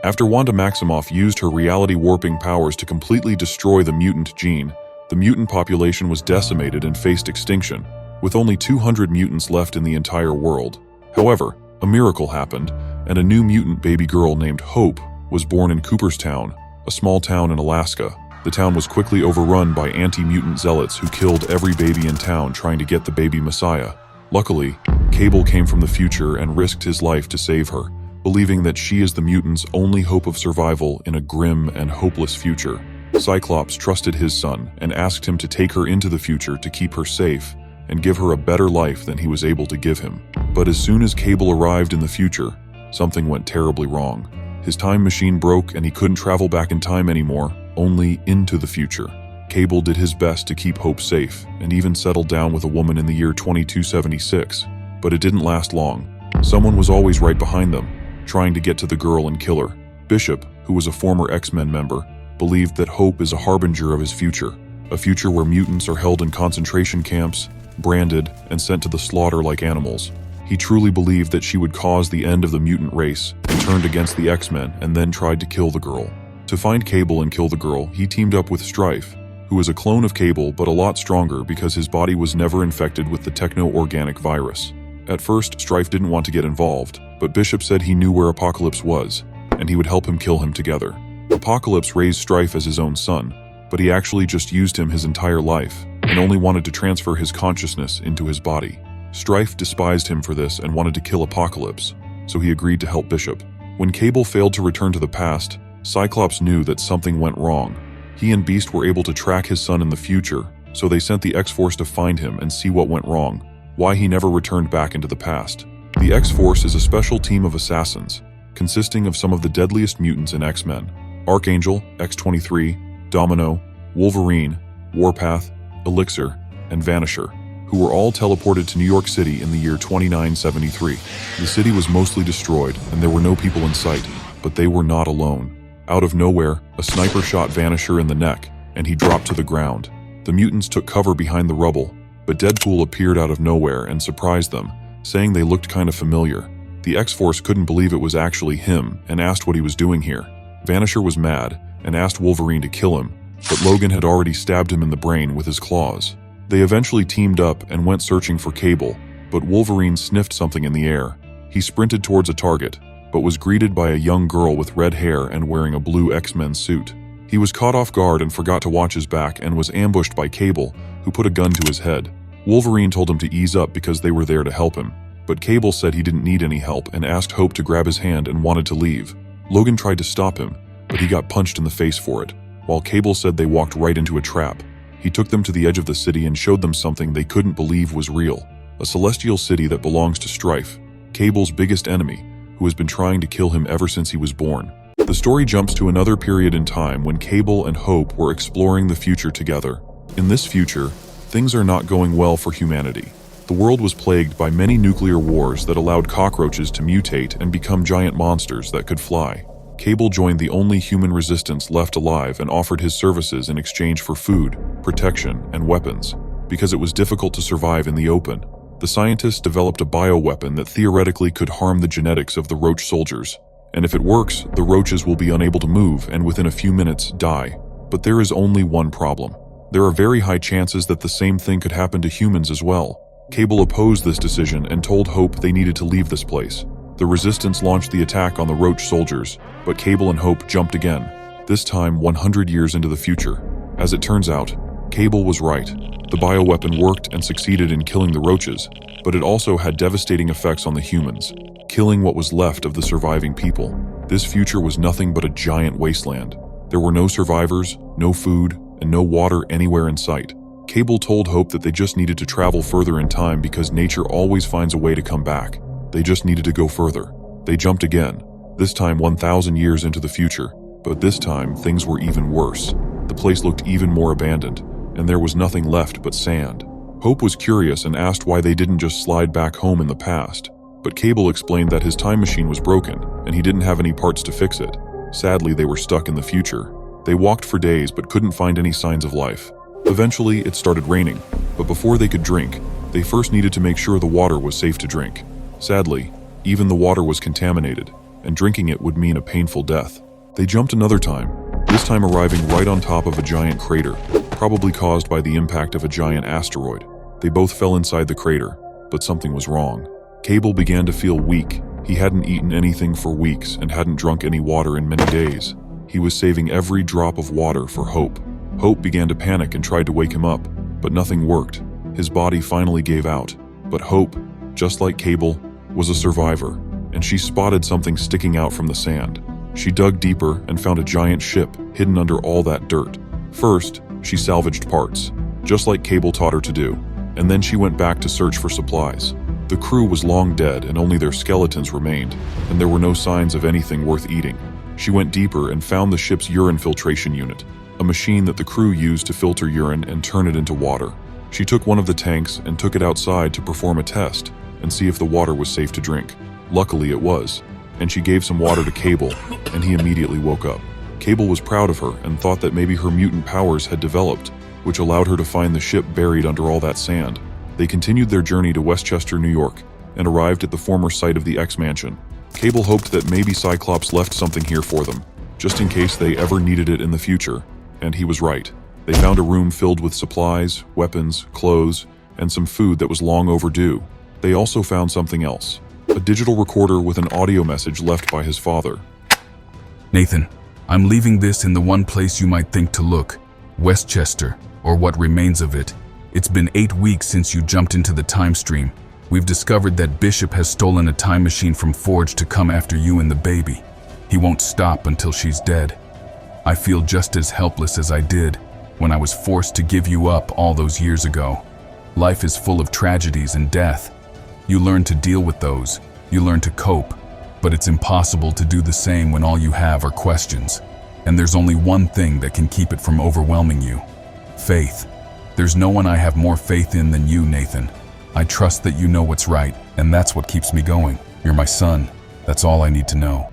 After Wanda Maximoff used her reality warping powers to completely destroy the mutant gene, the mutant population was decimated and faced extinction, with only 200 mutants left in the entire world. However, a miracle happened, and a new mutant baby girl named Hope was born in Cooperstown, a small town in Alaska. The town was quickly overrun by anti-mutant zealots who killed every baby in town trying to get the baby Messiah. Luckily, Cable came from the future and risked his life to save her, believing that she is the mutants' only hope of survival in a grim and hopeless future. Cyclops trusted his son and asked him to take her into the future to keep her safe and give her a better life than he was able to give him. But as soon as Cable arrived in the future, something went terribly wrong. His time machine broke and he couldn't travel back in time anymore, only into the future. Cable did his best to keep Hope safe and even settled down with a woman in the year 2276, but it didn't last long. Someone was always right behind them, trying to get to the girl and kill her. Bishop, who was a former X-Men member, believed that Hope is a harbinger of his future, a future where mutants are held in concentration camps, branded, and sent to the slaughter like animals. He truly believed that she would cause the end of the mutant race and turned against the X-Men and then tried to kill the girl. To find Cable and kill the girl, he teamed up with Strife, who was a clone of Cable but a lot stronger because his body was never infected with the techno-organic virus. At first, Strife didn't want to get involved, but Bishop said he knew where Apocalypse was, and he would help him kill him together. Apocalypse raised Strife as his own son, but he actually just used him his entire life, and only wanted to transfer his consciousness into his body. Strife despised him for this and wanted to kill Apocalypse, so he agreed to help Bishop. When Cable failed to return to the past, Cyclops knew that something went wrong. He and Beast were able to track his son in the future, so they sent the X-Force to find him and see what went wrong, why he never returned back into the past. The X-Force is a special team of assassins, consisting of some of the deadliest mutants in X-Men: Archangel, X-23, Domino, Wolverine, Warpath, Elixir, and Vanisher, who were all teleported to New York City in the year 2973. The city was mostly destroyed, and there were no people in sight, but they were not alone. Out of nowhere, a sniper shot Vanisher in the neck, and he dropped to the ground. The mutants took cover behind the rubble, but Deadpool appeared out of nowhere and surprised them, saying they looked kind of familiar. The X-Force couldn't believe it was actually him and asked what he was doing here. Vanisher was mad and asked Wolverine to kill him, but Logan had already stabbed him in the brain with his claws. They eventually teamed up and went searching for Cable, but Wolverine sniffed something in the air. He sprinted towards a target, but was greeted by a young girl with red hair and wearing a blue X-Men suit. He was caught off guard and forgot to watch his back and was ambushed by Cable, who put a gun to his head. Wolverine told him to ease up because they were there to help him, but Cable said he didn't need any help and asked Hope to grab his hand and wanted to leave. Logan tried to stop him, but he got punched in the face for it, while Cable said they walked right into a trap. He took them to the edge of the city and showed them something they couldn't believe was real: a celestial city that belongs to Strife, Cable's biggest enemy, who has been trying to kill him ever since he was born. The story jumps to another period in time when Cable and Hope were exploring the future together. In this future, things are not going well for humanity. The world was plagued by many nuclear wars that allowed cockroaches to mutate and become giant monsters that could fly. Cable joined the only human resistance left alive and offered his services in exchange for food, protection, and weapons. Because it was difficult to survive in the open, the scientists developed a bioweapon that theoretically could harm the genetics of the roach soldiers. And if it works, the roaches will be unable to move and within a few minutes die. But there is only one problem. There are very high chances that the same thing could happen to humans as well. Cable opposed this decision and told Hope they needed to leave this place. The Resistance launched the attack on the roach soldiers, but Cable and Hope jumped again, this time 100 years into the future. As it turns out, Cable was right. The bioweapon worked and succeeded in killing the roaches, but it also had devastating effects on the humans, killing what was left of the surviving people. This future was nothing but a giant wasteland. There were no survivors, no food, and no water anywhere in sight. Cable told Hope that they just needed to travel further in time because nature always finds a way to come back. They just needed to go further. They jumped again, this time 1,000 years into the future, but this time things were even worse. The place looked even more abandoned, and there was nothing left but sand. Hope was curious and asked why they didn't just slide back home in the past, but Cable explained that his time machine was broken, and he didn't have any parts to fix it. Sadly, they were stuck in the future. They walked for days but couldn't find any signs of life. Eventually, it started raining, but before they could drink, they first needed to make sure the water was safe to drink. Sadly, even the water was contaminated. and drinking it would mean a painful death. They jumped another time, this time arriving right on top of a giant crater, probably caused by the impact of a giant asteroid. They both fell inside the crater, but something was wrong. Cable began to feel weak. He hadn't eaten anything for weeks and hadn't drunk any water in many days. He was saving every drop of water for Hope. Hope began to panic and tried to wake him up, but nothing worked. His body finally gave out. But Hope, just like Cable, was a survivor, and she spotted something sticking out from the sand. She dug deeper and found a giant ship hidden under all that dirt. First, she salvaged parts, just like Cable taught her to do, and then she went back to search for supplies. The crew was long dead and only their skeletons remained, and there were no signs of anything worth eating. She went deeper and found the ship's urine filtration unit, a machine that the crew used to filter urine and turn it into water. She took one of the tanks and took it outside to perform a test and see if the water was safe to drink. Luckily it was, and she gave some water to Cable, and he immediately woke up. Cable was proud of her and thought that maybe her mutant powers had developed, which allowed her to find the ship buried under all that sand. They continued their journey to Westchester, New York, and arrived at the former site of the X-Mansion. Cable hoped that maybe Cyclops left something here for them, just in case they ever needed it in the future, and he was right. They found a room filled with supplies, weapons, clothes, and some food that was long overdue. They also found something else, a digital recorder with an audio message left by his father. Nathan, I'm leaving this in the one place you might think to look, Westchester, or what remains of it. It's been 8 weeks since you jumped into the time stream. We've discovered that Bishop has stolen a time machine from Forge to come after you and the baby. He won't stop until she's dead. I feel just as helpless as I did when I was forced to give you up all those years ago. Life is full of tragedies and death. You learn to deal with those, you learn to cope, but it's impossible to do the same when all you have are questions. And there's only one thing that can keep it from overwhelming you: faith. There's no one I have more faith in than you, Nathan. I trust that you know what's right, and that's what keeps me going. You're my son. That's all I need to know.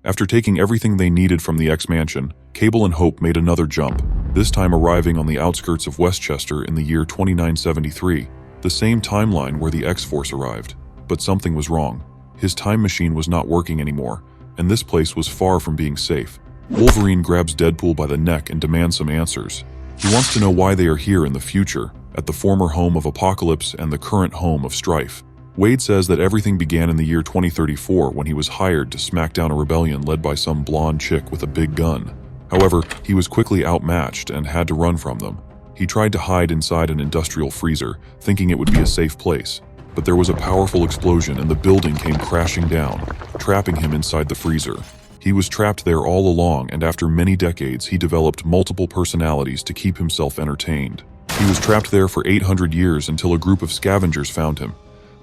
After taking everything they needed from the X-Mansion, Cable and Hope made another jump, this time arriving on the outskirts of Westchester in the year 2973, the same timeline where the X-Force arrived. But something was wrong. His time machine was not working anymore, and this place was far from being safe. Wolverine grabs Deadpool by the neck and demands some answers. He wants to know why they are here in the future, at the former home of Apocalypse and the current home of Strife. Wade says that everything began in the year 2034 when he was hired to smack down a rebellion led by some blonde chick with a big gun. However, he was quickly outmatched and had to run from them. He tried to hide inside an industrial freezer, thinking it would be a safe place. But there was a powerful explosion and the building came crashing down, trapping him inside the freezer. He was trapped there all along, and after many decades, he developed multiple personalities to keep himself entertained. He was trapped there for 800 years until a group of scavengers found him.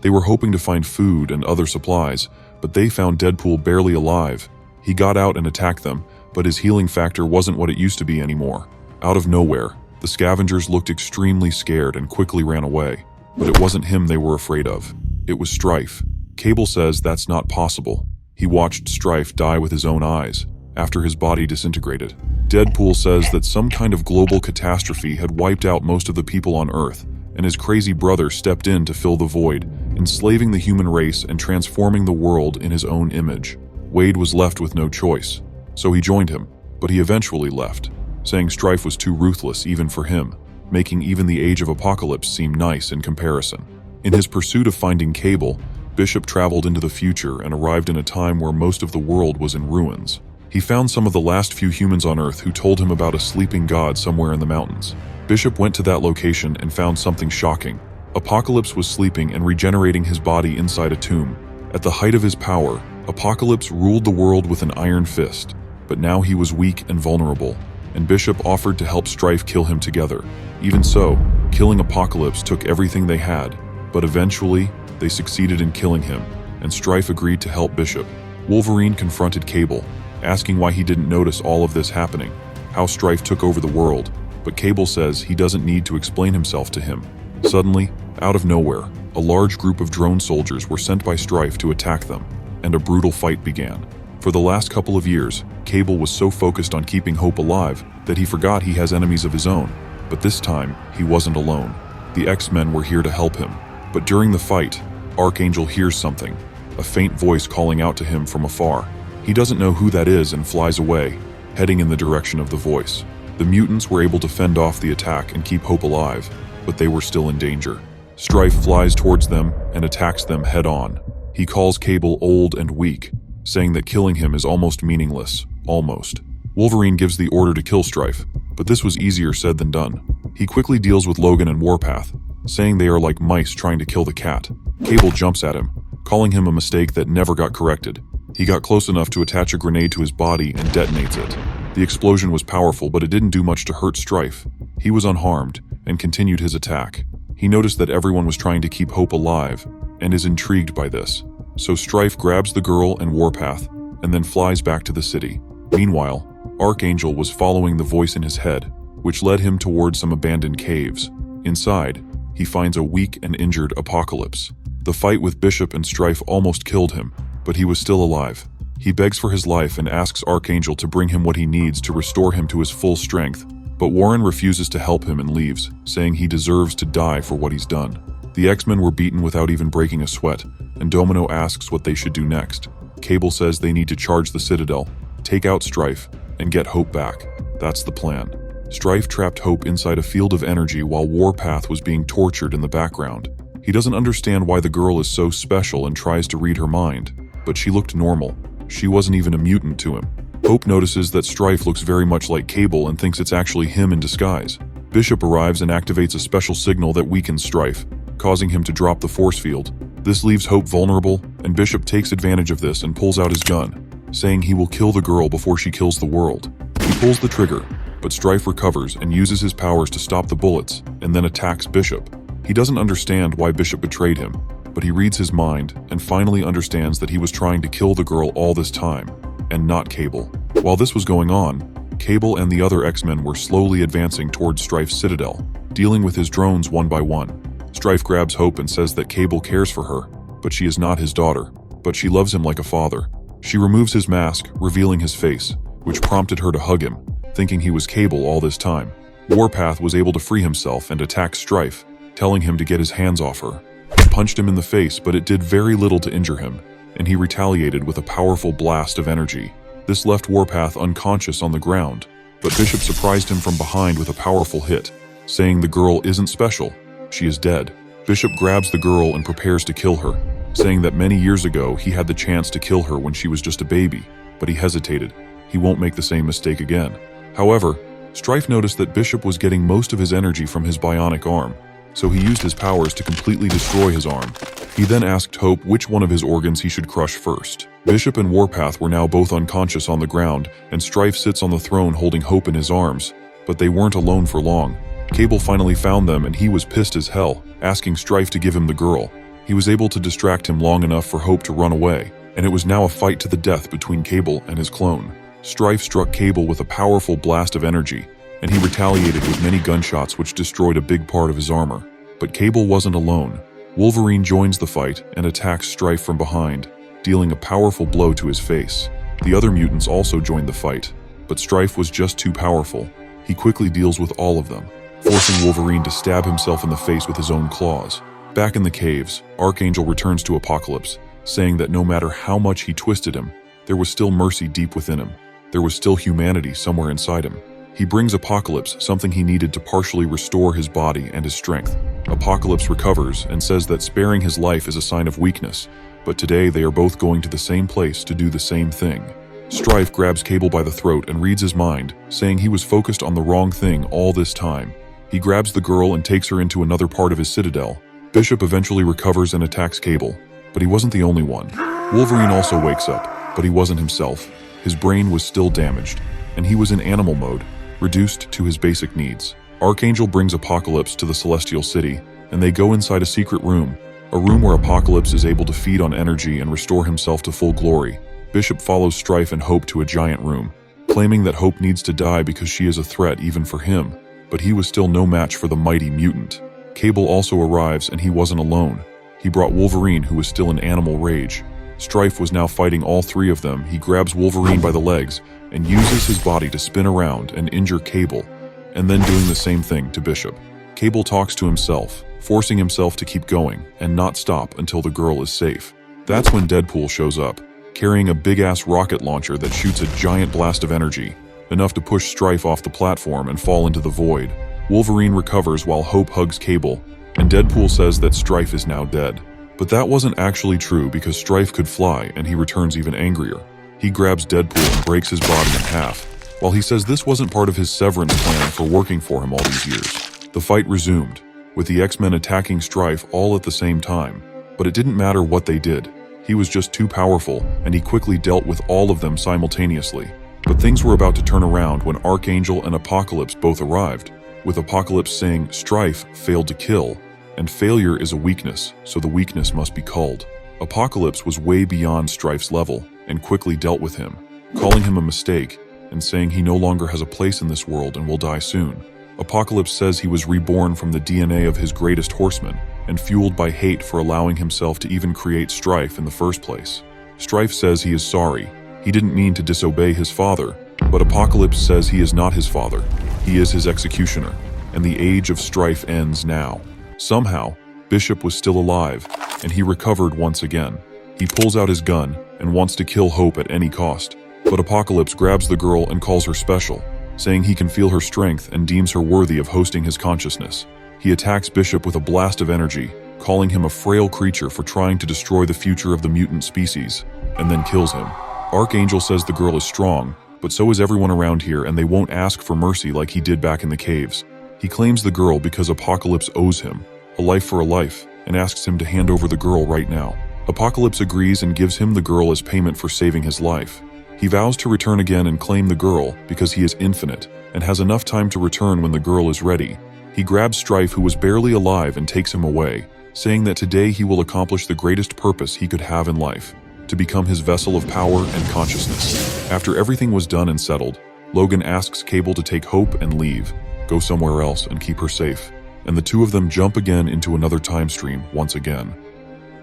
They were hoping to find food and other supplies, but they found Deadpool barely alive. He got out and attacked them, but his healing factor wasn't what it used to be anymore. Out of nowhere, the scavengers looked extremely scared and quickly ran away. But it wasn't him they were afraid of. It was Strife. Cable says that's not possible. He watched Strife die with his own eyes, after his body disintegrated. Deadpool says that some kind of global catastrophe had wiped out most of the people on Earth, and his crazy brother stepped in to fill the void, enslaving the human race and transforming the world in his own image. Wade was left with no choice, so he joined him, but he eventually left, saying Strife was too ruthless even for him, making even the Age of Apocalypse seem nice in comparison. In his pursuit of finding Cable, Bishop traveled into the future and arrived in a time where most of the world was in ruins. He found some of the last few humans on Earth who told him about a sleeping god somewhere in the mountains. Bishop went to that location and found something shocking. Apocalypse was sleeping and regenerating his body inside a tomb. At the height of his power, Apocalypse ruled the world with an iron fist, but now he was weak and vulnerable, and Bishop offered to help Strife kill him together. Even so, killing Apocalypse took everything they had, but eventually, they succeeded in killing him, and Strife agreed to help Bishop. Wolverine confronted Cable, asking why he didn't notice all of this happening, how Strife took over the world, but Cable says he doesn't need to explain himself to him. Suddenly, out of nowhere, a large group of drone soldiers were sent by Strife to attack them, and a brutal fight began. For the last couple of years, Cable was so focused on keeping Hope alive that he forgot he has enemies of his own, but this time, he wasn't alone. The X-Men were here to help him, but during the fight, Archangel hears something, a faint voice calling out to him from afar. He doesn't know who that is and flies away, heading in the direction of the voice. The mutants were able to fend off the attack and keep Hope alive, but they were still in danger. Strife flies towards them and attacks them head-on. He calls Cable old and weak, saying that killing him is almost meaningless. Almost. Wolverine gives the order to kill Strife, but this was easier said than done. He quickly deals with Logan and Warpath, saying they are like mice trying to kill the cat. Cable jumps at him, calling him a mistake that never got corrected. He got close enough to attach a grenade to his body and detonates it. The explosion was powerful, but it didn't do much to hurt Strife. He was unharmed and continued his attack. He noticed that everyone was trying to keep Hope alive and is intrigued by this. So Strife grabs the girl and Warpath and then flies back to the city. Meanwhile, Archangel was following the voice in his head, which led him towards some abandoned caves. Inside, he finds a weak and injured Apocalypse. The fight with Bishop and Strife almost killed him, but he was still alive. He begs for his life and asks Archangel to bring him what he needs to restore him to his full strength, but Warren refuses to help him and leaves, saying he deserves to die for what he's done. The X-Men were beaten without even breaking a sweat, and Domino asks what they should do next. Cable says they need to charge the Citadel, take out Strife, and get Hope back. That's the plan. Strife trapped Hope inside a field of energy while Warpath was being tortured in the background. He doesn't understand why the girl is so special and tries to read her mind, but she looked normal. She wasn't even a mutant to him. Hope notices that Strife looks very much like Cable and thinks it's actually him in disguise. Bishop arrives and activates a special signal that weakens Strife, causing him to drop the force field. This leaves Hope vulnerable, and Bishop takes advantage of this and pulls out his gun, saying he will kill the girl before she kills the world. He pulls the trigger, but Strife recovers and uses his powers to stop the bullets, and then attacks Bishop. He doesn't understand why Bishop betrayed him, but he reads his mind and finally understands that he was trying to kill the girl all this time, and not Cable. While this was going on, Cable and the other X-Men were slowly advancing towards Strife's citadel, dealing with his drones one by one. Strife grabs Hope and says that Cable cares for her, but she is not his daughter, but she loves him like a father. She removes his mask, revealing his face, which prompted her to hug him, thinking he was Cable all this time. Warpath was able to free himself and attack Strife, telling him to get his hands off her. He punched him in the face, but it did very little to injure him, and he retaliated with a powerful blast of energy. This left Warpath unconscious on the ground, but Bishop surprised him from behind with a powerful hit, saying the girl isn't special, she is dead. Bishop grabs the girl and prepares to kill her, saying that many years ago he had the chance to kill her when she was just a baby, but he hesitated. He won't make the same mistake again. However, Strife noticed that Bishop was getting most of his energy from his bionic arm, so he used his powers to completely destroy his arm. He then asked Hope which one of his organs he should crush first. Bishop and Warpath were now both unconscious on the ground, and Strife sits on the throne holding Hope in his arms, but they weren't alone for long. Cable finally found them and he was pissed as hell, asking Strife to give him the girl. He was able to distract him long enough for Hope to run away, and it was now a fight to the death between Cable and his clone. Strife struck Cable with a powerful blast of energy, and he retaliated with many gunshots which destroyed a big part of his armor. But Cable wasn't alone. Wolverine joins the fight and attacks Strife from behind, dealing a powerful blow to his face. The other mutants also joined the fight, but Strife was just too powerful. He quickly deals with all of them, forcing Wolverine to stab himself in the face with his own claws. Back in the caves, Archangel returns to Apocalypse, saying that no matter how much he twisted him, there was still mercy deep within him. There was still humanity somewhere inside him. He brings Apocalypse something he needed to partially restore his body and his strength. Apocalypse recovers and says that sparing his life is a sign of weakness, but today they are both going to the same place to do the same thing. Strife grabs Cable by the throat and reads his mind, saying he was focused on the wrong thing all this time. He grabs the girl and takes her into another part of his citadel. Bishop eventually recovers and attacks Cable, but he wasn't the only one. Wolverine also wakes up, but he wasn't himself. His brain was still damaged, and he was in animal mode, reduced to his basic needs. Archangel brings Apocalypse to the Celestial City, and they go inside a secret room, a room where Apocalypse is able to feed on energy and restore himself to full glory. Bishop follows Strife and Hope to a giant room, claiming that Hope needs to die because she is a threat even for him, but he was still no match for the mighty mutant. Cable also arrives, and he wasn't alone. He brought Wolverine, who was still in animal rage. Strife was now fighting all three of them. He grabs Wolverine by the legs and uses his body to spin around and injure Cable, and then doing the same thing to Bishop. Cable talks to himself, forcing himself to keep going and not stop until the girl is safe. That's when Deadpool shows up, carrying a big-ass rocket launcher that shoots a giant blast of energy, enough to push Strife off the platform and fall into the void. Wolverine recovers while Hope hugs Cable, and Deadpool says that Strife is now dead. But that wasn't actually true because Strife could fly, and he returns even angrier. He grabs Deadpool and breaks his body in half, while he says this wasn't part of his severance plan for working for him all these years. The fight resumed, with the X-Men attacking Strife all at the same time, but it didn't matter what they did. He was just too powerful, and he quickly dealt with all of them simultaneously. But things were about to turn around when Archangel and Apocalypse both arrived, with Apocalypse saying Strife failed to kill, and failure is a weakness, so the weakness must be culled. Apocalypse was way beyond Strife's level, and quickly dealt with him, calling him a mistake, and saying he no longer has a place in this world and will die soon. Apocalypse says he was reborn from the DNA of his greatest horseman, and fueled by hate for allowing himself to even create Strife in the first place. Strife says he is sorry. He didn't mean to disobey his father, but Apocalypse says he is not his father. He is his executioner, and the age of Strife ends now. Somehow, Bishop was still alive, and he recovered once again. He pulls out his gun and wants to kill Hope at any cost, but Apocalypse grabs the girl and calls her special, saying he can feel her strength and deems her worthy of hosting his consciousness. He attacks Bishop with a blast of energy, calling him a frail creature for trying to destroy the future of the mutant species, and then kills him. Archangel says the girl is strong, but so is everyone around here, and they won't ask for mercy like he did back in the caves. He claims the girl because Apocalypse owes him a life for a life, and asks him to hand over the girl right now. Apocalypse agrees and gives him the girl as payment for saving his life. He vows to return again and claim the girl because he is infinite and has enough time to return when the girl is ready. He grabs Strife, who was barely alive, and takes him away, saying that today he will accomplish the greatest purpose he could have in life, to become his vessel of power and consciousness. After everything was done and settled, Logan asks Cable to take Hope and leave, go somewhere else and keep her safe, and the two of them jump again into another time stream once again.